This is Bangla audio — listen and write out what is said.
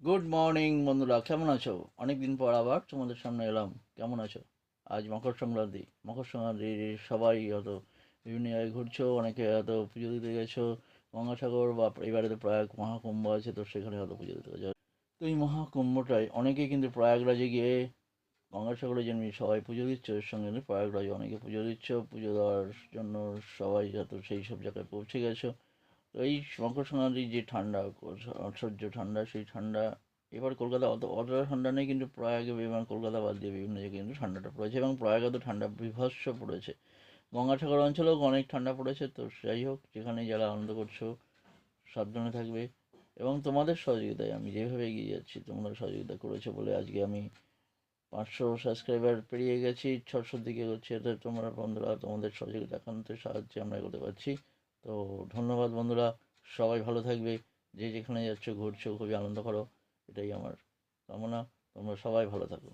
গুড মর্নিং বন্ধুরা, কেমন আছো? অনেক দিন পর আবার তোমাদের সামনে এলাম। কেমন আছো? আজ মকর সংক্রান্তি। মকর সংক্রান্তির সবাই হয়তো বিভিন্ন জায়গায় ঘুরছো, অনেকে হয়তো পুজো দিতে গেছো গঙ্গাসাগর, বা এবারে তো প্রয়াগ মহাকুম্ভ আছে, তো সেখানে হয়তো পুজো দিতে গেছো। তো এই মহাকুম্ভটায় অনেকেই কিন্তু প্রয়াগরাজে গিয়ে গঙ্গাসাগরে যেমনি সবাই পুজো দিচ্ছ, এর সঙ্গে প্রয়াগরাজে অনেকে পুজো দিচ্ছ। পুজো দেওয়ার জন্য সবাই হয়তো সেই সব জায়গায় পৌঁছে গেছো। তো এই মকর সংক্রান্তির যে ঠান্ডা, অসহ্য ঠান্ডা, সেই ঠান্ডা এবার কলকাতা অতটা ঠান্ডা নেই, কিন্তু প্রয়াগে এবং কলকাতা বাদ দিয়ে বিভিন্ন জায়গায় কিন্তু ঠান্ডাটা পড়েছে, এবং প্রয়াগে তো ঠান্ডা বিভৎস পড়েছে। গঙ্গাসাগর অঞ্চলেও অনেক ঠান্ডা পড়েছে। তো যাই হোক, যেখানে যারা আনন্দ করছো সাবধানে থাকবে, এবং তোমাদের সহযোগিতায় আমি যেভাবে এগিয়ে যাচ্ছি, তোমরা সহযোগিতা করেছো বলে আজকে আমি 500 সাবস্ক্রাইবার পেরিয়ে গেছি, 600-র দিকে এগোচ্ছি। এতে তোমরা বন্ধুরা, তোমাদের সহযোগিতা একান্তের সাহায্যে আমরা এগোতে পারছি। তো ধন্যবাদ বন্ধুরা, সবাই ভালো থাকবে। যে যেখানে যাচ্ছ ঘুরছো, খুবই আনন্দ করো, এটাই আমার কামনা। তোমরা সবাই ভালো থাকো।